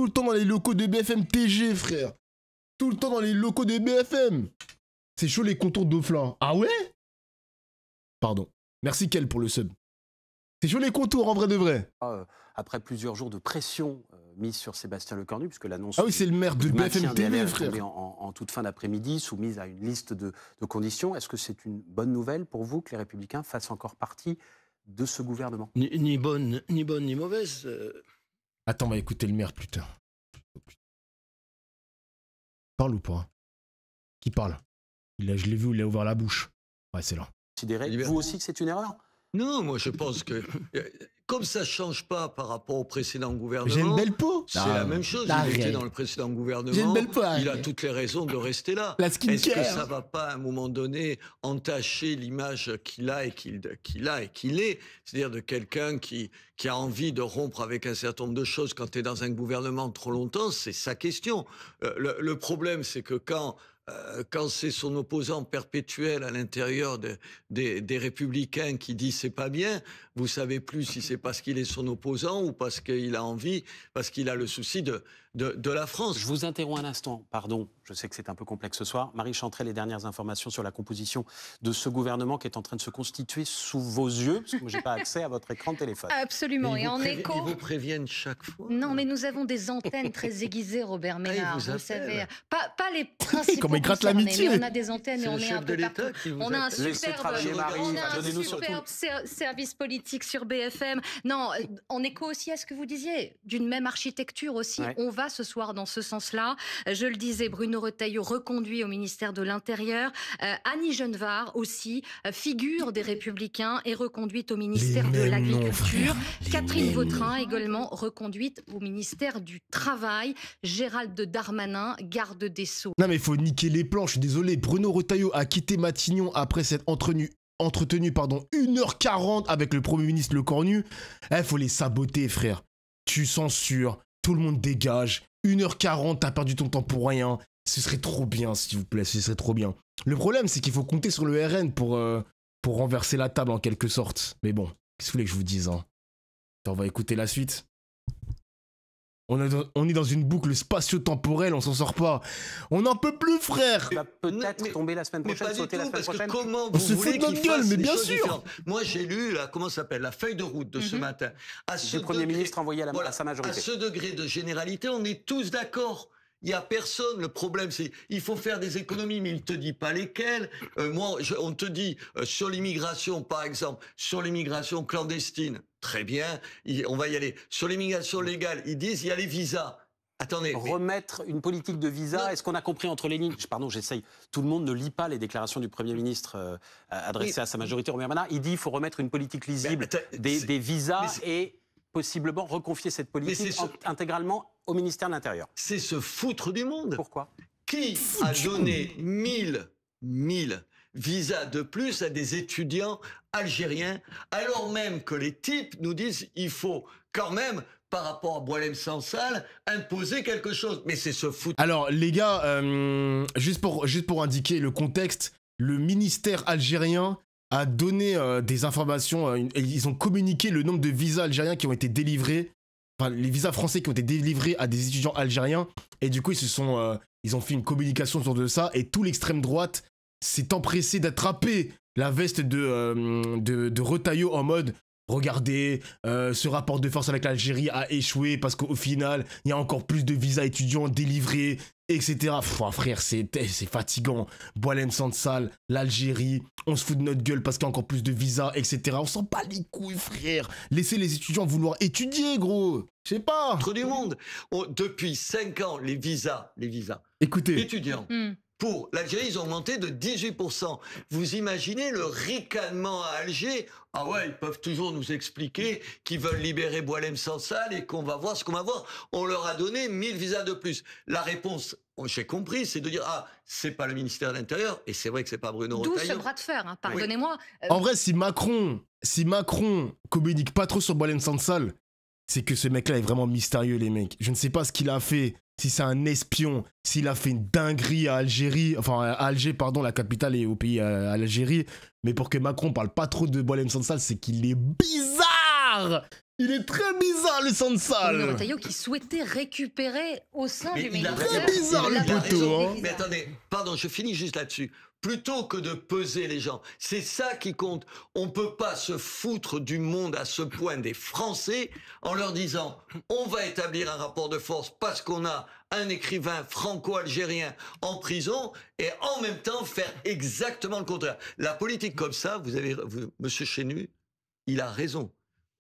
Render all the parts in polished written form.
tout le temps dans les locaux de BFM TG, frère. Tout le temps dans les locaux de BFM. C'est chaud les contours d'Oflin. Ah ouais? Pardon. Merci Kel pour le sub. C'est chaud les contours en vrai de vrai. Après plusieurs jours de pression mise sur Sébastien Lecornu, puisque l'annonce... Ah oui, c'est le maire de BFM TV, frère. En toute fin d'après-midi, soumise à une liste de conditions. Est-ce que c'est une bonne nouvelle pour vous que les Républicains fassent encore partie de ce gouvernement? Ni bonne ni mauvaise. Attends, on va écouter le maire plus tard. Parle ou pas? Qui parle? Je l'ai vu, il a ouvert la bouche. Ouais, c'est là. Considérez vous aussi que c'est une erreur? Non, moi je pense que comme ça ne change pas par rapport au précédent gouvernement, j'ai une belle peau. C'est la même chose. Il était dans le précédent gouvernement. J'ai une belle peau. Il a toutes les raisons de rester là. Est-ce que ça ne va pas à un moment donné entacher l'image qu'il a et qu'il est, c'est-à-dire de quelqu'un qui a envie de rompre avec un certain nombre de choses quand tu es dans un gouvernement trop longtemps? C'est sa question. Le problème, c'est que quand c'est son opposant perpétuel à l'intérieur des Républicains qui dit c'est pas bien, vous savez plus si c'est parce qu'il est son opposant ou parce qu'il a envie, parce qu'il a le souci de la France. Je vous interromps un instant, pardon, je sais que c'est un peu complexe ce soir. Marie Chantrel, les dernières informations sur la composition de ce gouvernement qui est en train de se constituer sous vos yeux, parce que moi j'ai pas accès à votre écran de téléphone. Absolument, et en écho... Ils vous préviennent chaque fois. Non, mais nous avons des antennes très aiguisées, Robert Ménard, vous savez. Pas les Comme principaux il gratte concernés, l'amitié. mais on a des antennes et on est un peu partout. On a un superbe service politique sur BFM. Non, en écho aussi à ce que vous disiez, d'une même architecture aussi, on va ce soir dans ce sens-là. Je le disais, Bruno Retailleau reconduit au ministère de l'Intérieur. Annie Genevard aussi, figure des Républicains, est reconduite au ministère de l'Agriculture. Catherine Vautrin également reconduite au ministère du Travail. Gérald Darmanin, garde des Sceaux. Non mais il faut niquer les plans, je suis désolé. Bruno Retailleau a quitté Matignon après s'être entretenu 1h40 avec le Premier ministre Lecornu. Faut les saboter, frère. Tu censures, tout le monde dégage. 1h40, t'as perdu ton temps pour rien. Ce serait trop bien, s'il vous plaît, ce serait trop bien. Le problème, c'est qu'il faut compter sur le RN pour renverser la table en quelque sorte. Mais bon, qu'est-ce que vous voulez que je vous dise, hein? On va écouter la suite. On est dans une boucle spatio-temporelle, on s'en sort pas. On n'en peut plus, frère. Il va peut-être tomber la semaine prochaine, sauter la semaine prochaine. Comment on se fout de notre gueule, mais bien sûr. Moi, j'ai lu, comment ça s'appelle, la feuille de route de ce matin. Le Premier ministre envoyé à sa majorité. À ce degré de généralité, on est tous d'accord. Il n'y a personne. Le problème, c'est il faut faire des économies, mais il ne te dit pas lesquelles. On te dit sur l'immigration, par exemple, sur l'immigration clandestine, très bien, on va y aller. Sur l'immigration légale, ils disent il y a les visas. Attendez. Remettre une politique de visa, est-ce qu'on a compris entre les lignes? Pardon, j'essaye. Tout le monde ne lit pas les déclarations du Premier ministre adressées à sa majorité, Robert Ménard. Il dit qu'il faut remettre une politique lisible des visas et possiblement reconfier cette politique intégralement au ministère de l'Intérieur. C'est se foutre du monde. Pourquoi? Qui a donné 1000 visas de plus à des étudiants algériens, alors même que les types nous disent il faut quand même, par rapport à Boualem Sansal, imposer quelque chose. Mais c'est se foutre. Alors les gars, juste pour indiquer le contexte, le ministère algérien a donné des informations, ils ont communiqué le nombre de visas algériens qui ont été délivrés, enfin les visas français qui ont été délivrés à des étudiants algériens, et du coup ils ont fait une communication autour de ça, et tout l'extrême droite s'est empressé d'attraper la veste de Retailleau en mode regardez, ce rapport de force avec l'Algérie a échoué parce qu'au final, il y a encore plus de visas étudiants délivrés, etc. Frère, c'est fatigant. Boualem Sansal, l'Algérie, on se fout de notre gueule parce qu'il y a encore plus de visas, etc. On s'en bat les couilles, frère. Laissez les étudiants vouloir étudier, gros. Je sais pas. Entre du monde. Depuis 5 ans, les visas écoutez, étudiants. Pour l'Algérie, ils ont augmenté de 18%. Vous imaginez le ricanement à Alger? Ah ouais, ils peuvent toujours nous expliquer qu'ils veulent libérer Boualem Sansal et qu'on va voir ce qu'on va voir. On leur a donné 1000 visas de plus. La réponse, j'ai compris, c'est de dire ah, c'est pas le ministère de l'Intérieur, et c'est vrai que c'est pas Bruno Retailleau. D'où ce bras de fer, hein, pardonnez-moi. En vrai, si Macron communique pas trop sur Boualem Sansal, c'est que ce mec-là est vraiment mystérieux, les mecs. Je ne sais pas ce qu'il a fait. Si c'est un espion, s'il a fait une dinguerie à Algérie, enfin à Alger, pardon, la capitale est au pays à l'Algérie, mais pour que Macron parle pas trop de Boualem Sansal, c'est qu'il est bizarre. bizarre. Il est très bizarre, le Sansal. Bruno Retailleau qui souhaitait récupérer au sein du ministère. Très bizarre, le poteau. Hein. Mais attendez, pardon, je finis juste là-dessus. Plutôt que de peser les gens, c'est ça qui compte. On ne peut pas se foutre du monde à ce point des Français en leur disant on va établir un rapport de force parce qu'on a un écrivain franco-algérien en prison et en même temps faire exactement le contraire. La politique comme ça, Monsieur Chenu, il a raison.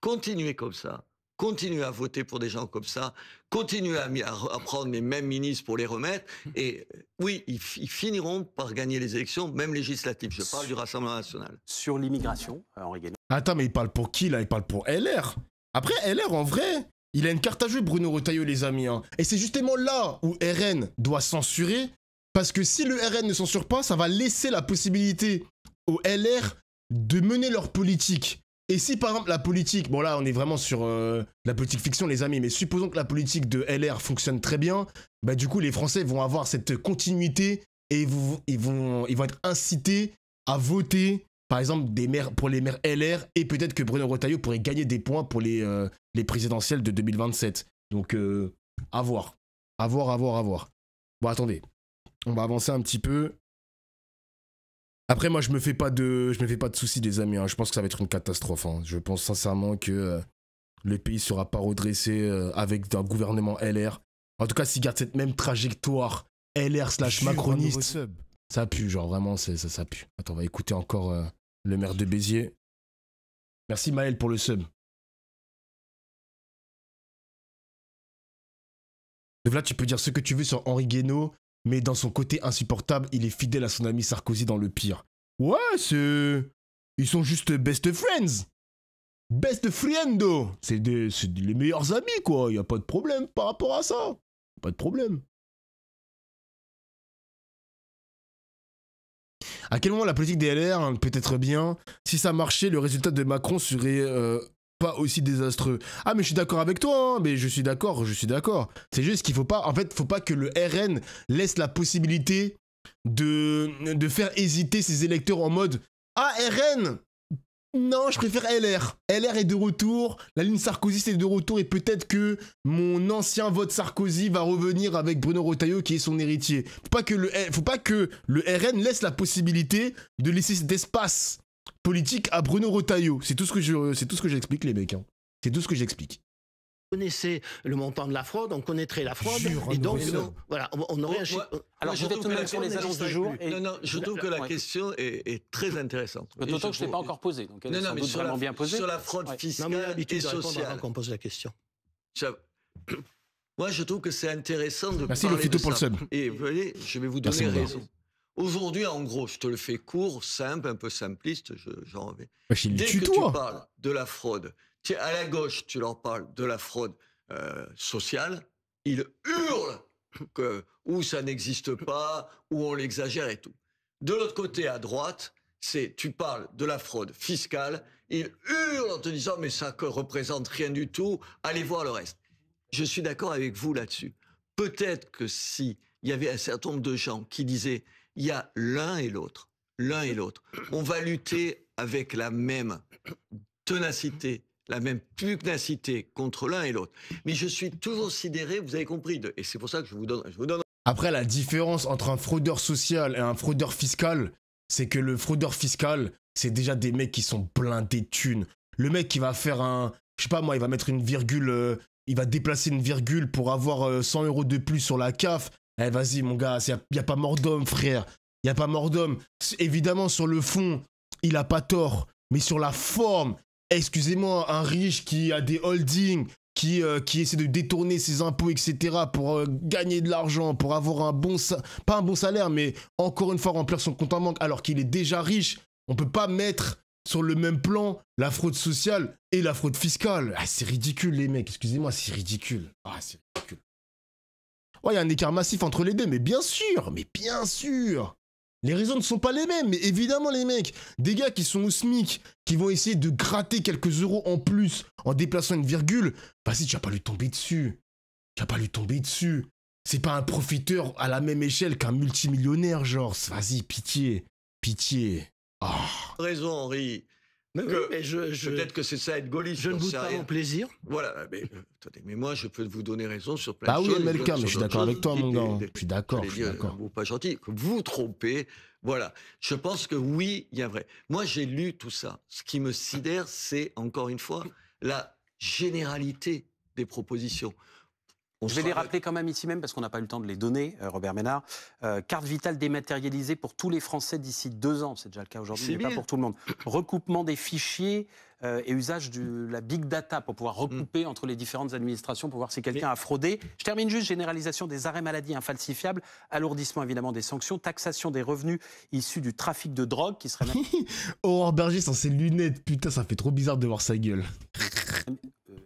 Continuez comme ça. Continuez à voter pour des gens comme ça, continuez à prendre les mêmes ministres pour les remettre, et oui, ils finiront par gagner les élections, même législatives. Je parle du Rassemblement national. Sur l'immigration, Henri Guénaud. Attends, mais il parle pour qui, là? Il parle pour LR. Après, LR, en vrai, il a une carte à jouer, Bruno Retailleau, les amis. Hein. Et c'est justement là où RN doit censurer, parce que si le RN ne censure pas, ça va laisser la possibilité aux LR de mener leur politique. Et si par exemple la politique, bon là on est vraiment sur la politique fiction les amis, mais supposons que la politique de LR fonctionne très bien, bah du coup les Français vont avoir cette continuité et ils vont être incités à voter par exemple pour les maires LR, et peut-être que Bruno Retailleau pourrait gagner des points pour les présidentielles de 2027. Donc à voir. Bon attendez, on va avancer un petit peu. Après, moi, je me fais pas de soucis, des amis. Hein. Je pense que ça va être une catastrophe. Hein. Je pense sincèrement que le pays ne sera pas redressé avec un gouvernement LR. En tout cas, s'il garde cette même trajectoire LR/macroniste, ça pue, genre vraiment, ça pue. Attends, on va écouter encore le maire de Béziers. Merci Maël pour le sub. Donc là, tu peux dire ce que tu veux sur Henri Guénaud, mais dans son côté insupportable, il est fidèle à son ami Sarkozy dans le pire. Ouais, ils sont juste best friends. Best friendo. C'est les meilleurs amis, quoi. Il n'y a pas de problème par rapport à ça. Pas de problème. À quel moment la politique des LR peut être bien? Si ça marchait, le résultat de Macron serait pas aussi désastreux. Ah mais je suis d'accord avec toi, hein, mais je suis d'accord. C'est juste qu'il faut pas, en fait, faut pas que le RN laisse la possibilité de faire hésiter ses électeurs en mode ah RN, non je préfère LR. LR est de retour, la ligne Sarkozy est de retour et peut-être que mon ancien vote Sarkozy va revenir avec Bruno Retailleau qui est son héritier. Faut pas que le RN laisse la possibilité de laisser cet espace politique à Bruno Retailleau. C'est tout ce que j'explique les mecs. Hein. C'est tout ce que j'explique. On connaissait le montant de la fraude, on connaîtrait la fraude, et donc voilà, on aurait un chiffre. Alors je vais tout de même sur les annonces du jour. Non, je trouve que la question est très intéressante. D'autant que je ne l'ai pas encore posée, donc elle est sans doute vraiment bien posée. Sur la fraude fiscale et sociale. Avant qu'on pose la question. Moi, je trouve que c'est intéressant de Merci parler de pour ça. le sub. Et vous voyez, je vais vous donner raison. Aujourd'hui, en gros, je te le fais court, simple, un peu simpliste, j'en reviens. Dès que tu parles de la fraude, à la gauche, tu leur parles de la fraude sociale, ils hurlent où ça n'existe pas, où on l'exagère et tout. De l'autre côté, à droite, tu parles de la fraude fiscale, ils hurlent en te disant mais ça ne représente rien du tout, allez voir le reste. Je suis d'accord avec vous là-dessus. Peut-être que si il y avait un certain nombre de gens qui disaient il y a l'un et l'autre, on va lutter avec la même ténacité, la même pugnacité contre l'un et l'autre. Mais je suis toujours sidéré, vous avez compris, et c'est pour ça que je vous donne. Après, la différence entre un fraudeur social et un fraudeur fiscal, c'est que le fraudeur fiscal, c'est déjà des mecs qui sont blindés de thunes. Le mec qui va faire je sais pas moi, il va mettre une virgule, il va déplacer une virgule pour avoir 100 € de plus sur la CAF. Eh vas-y mon gars, il n'y a pas mort d'homme frère, il n'y a pas mort d'homme. Évidemment sur le fond, il a pas tort, mais sur la forme, excusez-moi, un riche qui a des holdings, qui essaie de détourner ses impôts, etc. pour gagner de l'argent, pour avoir pas un bon salaire, mais encore une fois remplir son compte en banque alors qu'il est déjà riche, on peut pas mettre sur le même plan la fraude sociale et la fraude fiscale. Ah, c'est ridicule les mecs, excusez-moi, c'est ridicule. Ah, c'est ridicule. Ouais, il y a un écart massif entre les deux, mais bien sûr. Les raisons ne sont pas les mêmes, mais évidemment les mecs, des gars qui sont au SMIC, qui vont essayer de gratter quelques euros en plus en déplaçant une virgule, vas-y, tu vas pas lui tomber dessus. C'est pas un profiteur à la même échelle qu'un multimillionnaire, genre, vas-y, pitié. Oh. Raison, Henri. Peut-être que c'est ça être gaulliste. Je ne doute pas mon plaisir. Voilà, attendez, mais moi je peux vous donner raison sur plein de choses. Ah oui, Melka, mais je suis d'accord avec toi, mon gars. Je suis d'accord. Vous pas gentil, que vous trompez. Voilà, je pense que oui, il y a vrai. Moi j'ai lu tout ça. Ce qui me sidère, c'est encore une fois la généralité des propositions. Je vais les rappeler quand même ici même, parce qu'on n'a pas eu le temps de les donner, Robert Ménard. Carte vitale dématérialisée pour tous les Français d'ici 2 ans. C'est déjà le cas aujourd'hui, mais pas pour tout le monde. Recoupement des fichiers et usage de la big data pour pouvoir recouper entre les différentes administrations pour voir si quelqu'un a fraudé. Je termine juste, généralisation des arrêts maladie infalsifiables, alourdissement évidemment des sanctions, taxation des revenus issus du trafic de drogue qui serait... Aurore Berger sans ses lunettes, putain, ça fait trop bizarre de voir sa gueule.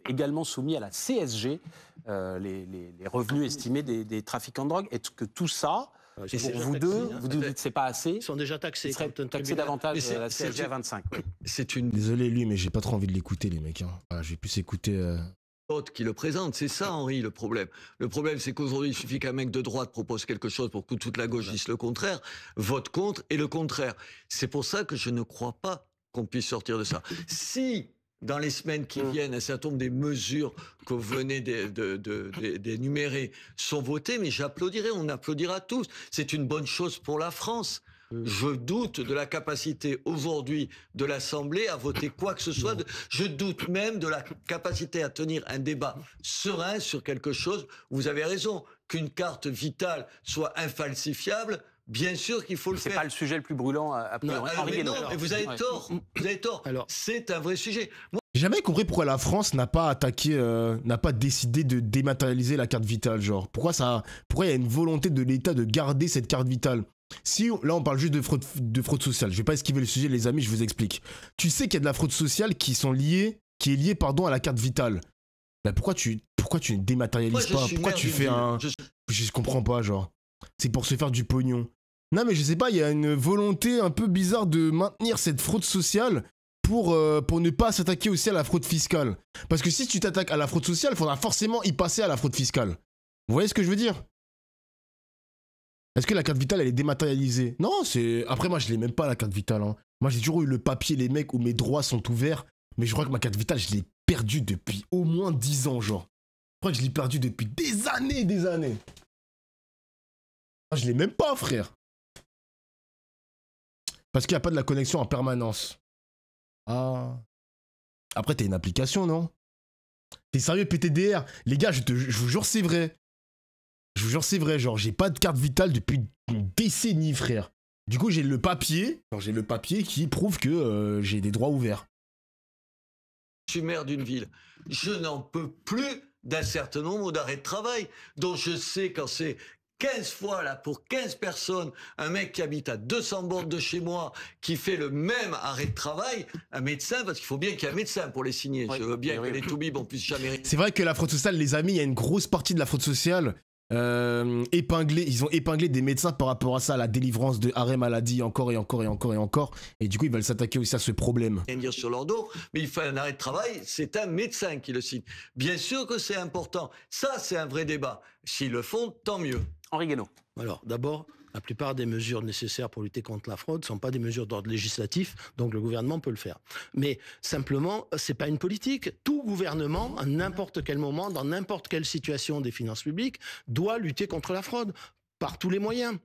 Également soumis à la CSG, les revenus estimés des trafiquants de drogue. Est-ce que tout ça, pour vous deux, vous dites que c'est pas assez? Ils sont déjà taxés. Ils seraient taxés davantage la CSG à 25. Oui. Désolé lui, mais j'ai pas trop envie de l'écouter, les mecs. Voilà, je vais plus écouter... qui le présente, c'est ça, Henri, le problème. Le problème, c'est qu'aujourd'hui, il suffit qu'un mec de droite propose quelque chose pour que toute la gauche dise le contraire, vote contre et le contraire. C'est pour ça que je ne crois pas qu'on puisse sortir de ça. Si... dans les semaines qui viennent, un certain nombre des mesures que vous venez d'énumérer sont votées, mais j'applaudirai, on applaudira tous. C'est une bonne chose pour la France. Je doute de la capacité aujourd'hui de l'Assemblée à voter quoi que ce soit. Je doute même de la capacité à tenir un débat serein sur quelque chose. Vous avez raison, qu'une carte vitale soit infalsifiable, bien sûr qu'il faut le faire. C'est pas le sujet le plus brûlant à priori. Non, mais vous avez tort. Vous avez tort. C'est un vrai sujet. J'ai jamais compris pourquoi la France n'a pas attaqué, n'a pas décidé de dématérialiser la carte vitale, genre. Pourquoi il y a une volonté de l'État de garder cette carte vitale? Si, là on parle juste de fraude sociale, je vais pas esquiver le sujet les amis, je vous explique. Tu sais qu'il y a de la fraude sociale qui est liée à la carte vitale. Bah pourquoi tu ne dématérialises pas? Pourquoi tu fais un... Je comprends pas, genre. C'est pour se faire du pognon. Non mais je sais pas, il y a une volonté un peu bizarre de maintenir cette fraude sociale pour ne pas s'attaquer aussi à la fraude fiscale. Parce que si tu t'attaques à la fraude sociale, il faudra forcément y passer à la fraude fiscale. Vous voyez ce que je veux dire? Est-ce que la carte vitale, elle est dématérialisée? Non, c'est... Après, moi, je l'ai même pas, la carte vitale. Hein. Moi, j'ai toujours eu le papier, les mecs, où mes droits sont ouverts. Mais je crois que ma carte vitale, je l'ai perdue depuis au moins 10 ans, genre. Je crois que je l'ai perdue depuis des années. Ah, je l'ai même pas, frère. Parce qu'il n'y a pas de la connexion en permanence. Ah. Après, t'as une application, non? T'es sérieux, PTDR? Les gars, je vous jure, c'est vrai. Je vous jure, c'est vrai. Genre, j'ai pas de carte vitale depuis une décennie, frère. Du coup, j'ai le papier. J'ai le papier qui prouve que j'ai des droits ouverts. Je suis maire d'une ville. Je n'en peux plus d'un certain nombre d'arrêts de travail dont je sais quand c'est 15 fois là pour 15 personnes, un mec qui habite à 200 bornes de chez moi, qui fait le même arrêt de travail, un médecin, parce qu'il faut bien qu'il y ait un médecin pour les signer. Je veux bien que les toubibs on puisse jamais... C'est vrai que la fraude sociale, les amis, il y a une grosse partie de la fraude sociale ils ont épinglé des médecins par rapport à ça, à la délivrance de arrêt maladie encore. Et du coup, ils veulent s'attaquer aussi à ce problème. Rien dire sur leur dos, mais il fait un arrêt de travail, c'est un médecin qui le signe. Bien sûr que c'est important. Ça, c'est un vrai débat. S'ils le font, tant mieux. Henri Guénaud. Alors, d'abord, la plupart des mesures nécessaires pour lutter contre la fraude ne sont pas des mesures d'ordre législatif, donc le gouvernement peut le faire. Mais simplement, c'est pas une politique. Tout gouvernement, à n'importe quel moment, dans n'importe quelle situation des finances publiques, doit lutter contre la fraude par tous les moyens,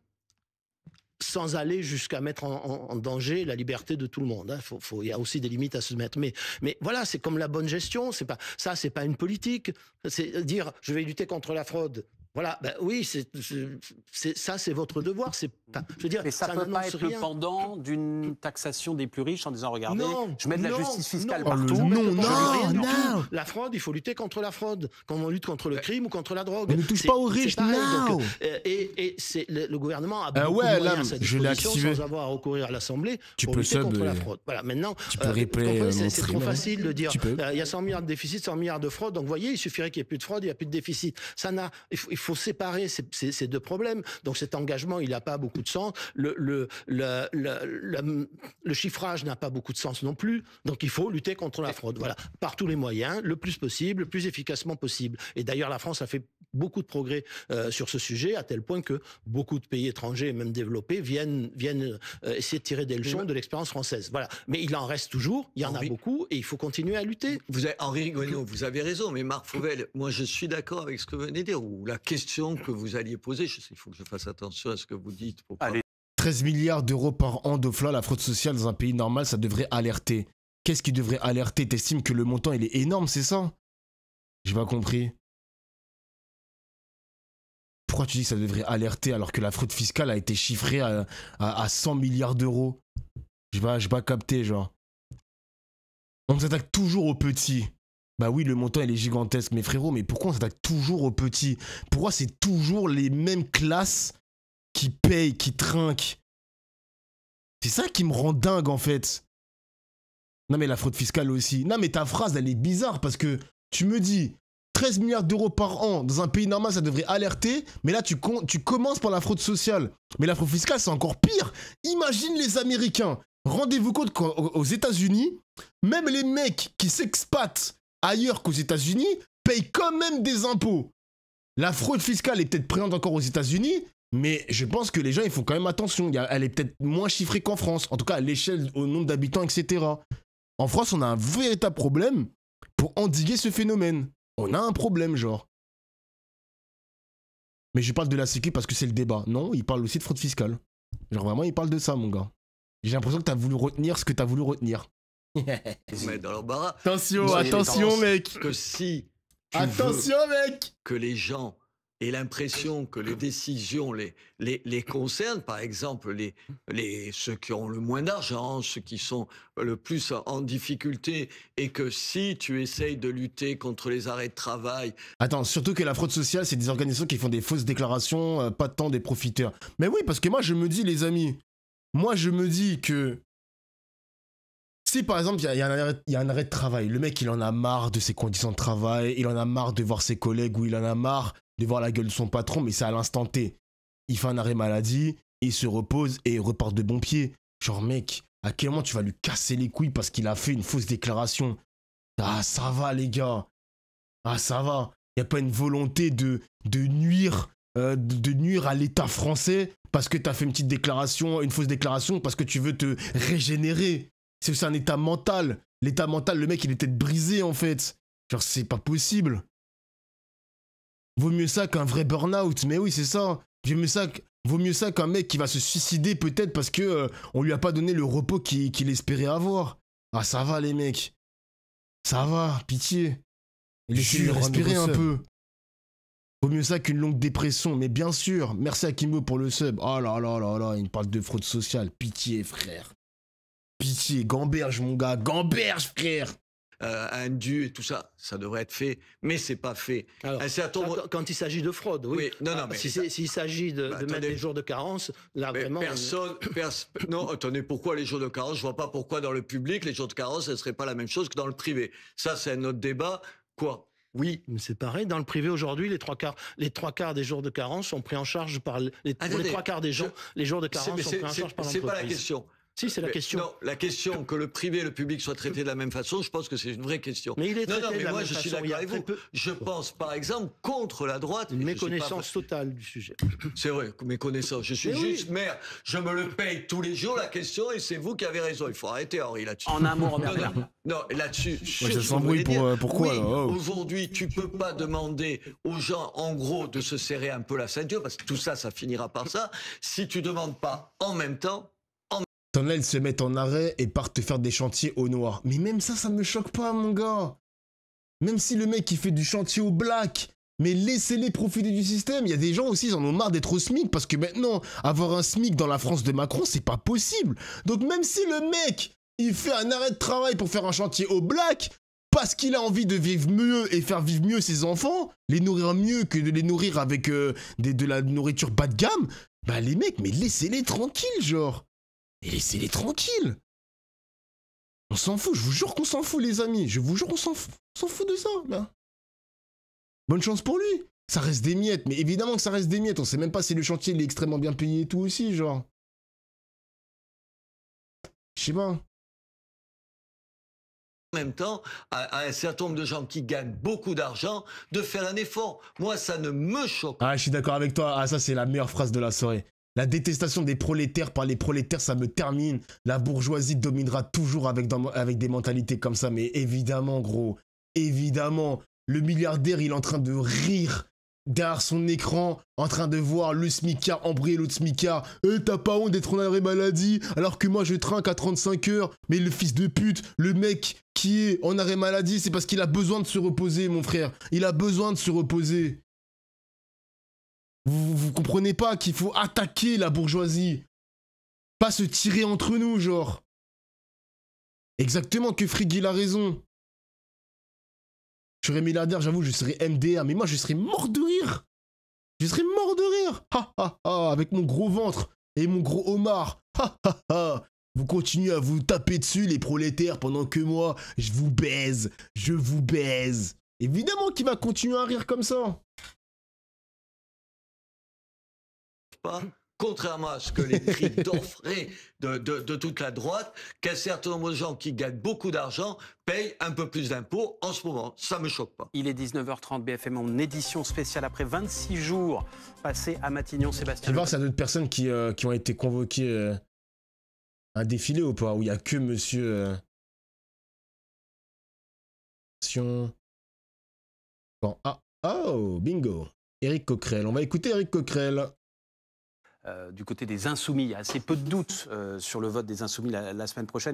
sans aller jusqu'à mettre en danger la liberté de tout le monde. Il y a aussi des limites à se mettre. Mais voilà, c'est comme la bonne gestion. C'est pas une politique. C'est dire, je vais lutter contre la fraude. Voilà, ben oui, ça c'est votre devoir. Je veux dire, mais ça ne peut pas être le pendant d'une taxation des plus riches en disant regardez, je mets de la justice fiscale partout. Non. La fraude, il faut lutter contre la fraude, comme on lutte contre le crime ou contre la drogue. On ne touche pas aux riches, non. Et le gouvernement a beaucoup de moyens à sa disposition sans avoir à recourir à l'Assemblée pour lutter contre la fraude. Voilà, maintenant, c'est trop facile de dire il y a 100 milliards de déficit, 100 milliards de fraude. Donc vous voyez, il suffirait qu'il n'y ait plus de fraude, il n'y a plus de déficit. Il faut séparer ces deux problèmes. Donc cet engagement, il n'a pas beaucoup de sens. Le chiffrage n'a pas beaucoup de sens non plus. Donc il faut lutter contre la fraude. Voilà, par tous les moyens, le plus possible, le plus efficacement possible. Et d'ailleurs, la France a fait beaucoup de progrès sur ce sujet, à tel point que beaucoup de pays étrangers, même développés, viennent essayer de tirer des leçons de l'expérience française. Voilà. Mais il en reste toujours, il y en a beaucoup, et il faut continuer à lutter. Henri Guénaud, vous avez raison, mais Marc Fauvel, moi je suis d'accord avec ce que vous venez de dire, ou la question que vous alliez poser, il faut que je fasse attention à ce que vous dites. 13 milliards d'euros par an d'OFLA, la fraude sociale dans un pays normal, ça devrait alerter. Qu'est-ce qui devrait alerter? T'estimes que le montant, il est énorme, c'est ça? J'ai pas compris. Pourquoi tu dis que ça devrait alerter alors que la fraude fiscale a été chiffrée à 100 milliards d'euros? J'ai pas capté, genre. On s'attaque toujours aux petits. Bah oui, le montant, il est gigantesque, mais frérot, mais pourquoi on s'attaque toujours aux petits? Pourquoi c'est toujours les mêmes classes qui payent, qui trinquent? C'est ça qui me rend dingue, en fait. Non, mais la fraude fiscale aussi. Non, mais ta phrase, elle est bizarre parce que tu me dis 13 milliards d'euros par an dans un pays normal, ça devrait alerter. Mais là, tu commences par la fraude sociale. Mais la fraude fiscale, c'est encore pire. Imagine les Américains. Rendez-vous compte qu'aux États-Unis, même les mecs qui s'expatent ailleurs qu'aux États-Unis payent quand même des impôts. La fraude fiscale est peut-être présente encore aux États-Unis, mais je pense que les gens, ils font quand même attention. Elle est peut-être moins chiffrée qu'en France. En tout cas, à l'échelle, au nombre d'habitants, etc. En France, on a un véritable problème pour endiguer ce phénomène. On a un problème, genre. Mais je parle de la sécu parce que c'est le débat. Non, il parle aussi de fraude fiscale. Genre vraiment, il parle de ça, mon gars. J'ai l'impression que t'as voulu retenir ce que t'as voulu retenir. Mais dans l'embarras. Attention, mec. Que si attention, mec. Que les gens aient l'impression que les décisions les concernent, par exemple ceux qui ont le moins d'argent, ceux qui sont le plus en difficulté, et que si tu essayes de lutter contre les arrêts de travail... Attends, surtout que la fraude sociale, c'est des organisations qui font des fausses déclarations, pas tant des profiteurs. Mais oui, parce que moi, je me dis, les amis, moi, je me dis que si, par exemple, il y a un arrêt de travail, le mec, il en a marre de ses conditions de travail, il en a marre de voir ses collègues, ou il en a marre de voir la gueule de son patron, mais c'est à l'instant T. Il fait un arrêt maladie, il se repose et il repart de bon pied. Genre, mec, à quel moment tu vas lui casser les couilles parce qu'il a fait une fausse déclaration? Ah, ça va, les gars. Ah, ça va. Il n'y a pas une volonté de nuire à l'État français parce que tu as fait une petite déclaration, une fausse déclaration, parce que tu veux te régénérer. C'est aussi un état mental. L'état mental, le mec, il est peut-être brisé, en fait. Genre, c'est pas possible. Vaut mieux ça qu'un vrai burn-out. Mais oui, c'est ça. Vaut mieux ça qu'un mec qui va se suicider peut-être parce que on lui a pas donné le repos qu'il espérait avoir. Ah, ça va, les mecs. Ça va, pitié. Laissez-le respirer un peu. Vaut mieux ça qu'une longue dépression. Mais bien sûr, merci à Kimbo pour le sub. Oh là là là là, il me parle de fraude sociale. Pitié, frère. Pitié, gamberge, mon gars. Gamberge, frère. Un dû et tout ça, ça devrait être fait, mais c'est pas fait. Alors, quand il s'agit de fraude, oui. Non, mais s'il s'agit de mettre des jours de carence, là vraiment. Non, attendez, pourquoi les jours de carence? Je vois pas pourquoi dans le public les jours de carence, ce serait pas la même chose que dans le privé. Ça, c'est un autre débat. Quoi? Oui. Mais c'est pareil, dans le privé aujourd'hui, les trois quarts des jours de carence sont pris en charge par pour les trois quarts des gens. Les jours de carence sont pris en charge par l'entreprise. C'est pas la question. Si, c'est la question. Non, la question que le privé et le public soient traités de la même façon, je pense que c'est une vraie question. Mais il est traité non, mais de la moi, même je suis façon. d'accord avec vous. Je pense, par exemple, contre la droite... Une méconnaissance totale du sujet. C'est vrai, méconnaissance. Je suis juste maire, je me le paye tous les jours, la question, et c'est vous qui avez raison. Il faut arrêter, Henri, là-dessus. En un mot, non, là-dessus... Ouais, ça s'embrouille pourquoi, oui, là oh. Aujourd'hui, tu peux pas demander aux gens, en gros, de se serrer un peu la ceinture, parce que tout ça, ça finira par ça, si tu demandes pas en même temps... T'en as, ils se mettent en arrêt et partent te faire des chantiers au noir. Mais même ça me choque pas, mon gars. Même si le mec, il fait du chantier au black, mais laissez-les profiter du système. Il y a des gens aussi, ils en ont marre d'être au SMIC, parce que maintenant, avoir un SMIC dans la France de Macron, c'est pas possible. Donc même si le mec, il fait un arrêt de travail pour faire un chantier au black, parce qu'il a envie de vivre mieux et faire vivre mieux ses enfants, les nourrir mieux que de les nourrir avec de la nourriture bas de gamme, bah les mecs, mais laissez-les tranquilles, genre. Et laissez-les tranquilles. On s'en fout, je vous jure qu'on s'en fout, les amis. Je vous jure qu'on s'en fout. On s'en fout de ça, là. Bonne chance pour lui. Ça reste des miettes, mais évidemment que ça reste des miettes. On sait même pas si le chantier il est extrêmement bien payé et tout aussi, genre. Je sais pas. en même temps à un certain nombre de gens qui gagnent beaucoup d'argent de faire un effort. Moi, ça ne me choque pas. Ah, je suis d'accord avec toi. Ah, ça, c'est la meilleure phrase de la soirée. La détestation des prolétaires par les prolétaires, ça me termine. La bourgeoisie dominera toujours avec des mentalités comme ça. Mais évidemment, gros, évidemment, le milliardaire, il est en train de rire derrière son écran, en train de voir le smicard embrayer l'autre smicard. T'as pas honte d'être en arrêt maladie alors que moi je trinque à 35 heures. Mais le fils de pute, le mec qui est en arrêt maladie, c'est parce qu'il a besoin de se reposer, mon frère. Il a besoin de se reposer. Vous comprenez pas qu'il faut attaquer la bourgeoisie. Pas se tirer entre nous, genre. Exactement, que Frigg, il a raison. Je serais milliardaire, j'avoue, je serais MDR, mais moi, je serais mort de rire. Je serais mort de rire. Ha, ha, ha, avec mon gros ventre et mon gros homard. Ha, ha, ha. Vous continuez à vous taper dessus, les prolétaires, pendant que moi, je vous baise. Je vous baise. Évidemment qu'il va continuer à rire comme ça. Pas, contrairement à ce que les cris d'orfraie de toute la droite, qu'un certain nombre de gens qui gagnent beaucoup d'argent payent un peu plus d'impôts en ce moment. Ça ne me choque pas. Il est 19h30, BFM en édition spéciale après 26 jours passés à Matignon. Sébastien. Tu vois, c'est d'autres personnes qui ont été convoquées à un défilé ou pas, où il n'y a que monsieur... Bon, oh, bingo. Éric Coquerel. On va écouter Éric Coquerel. Du côté des Insoumis, il y a assez peu de doutes sur le vote des Insoumis la semaine prochaine.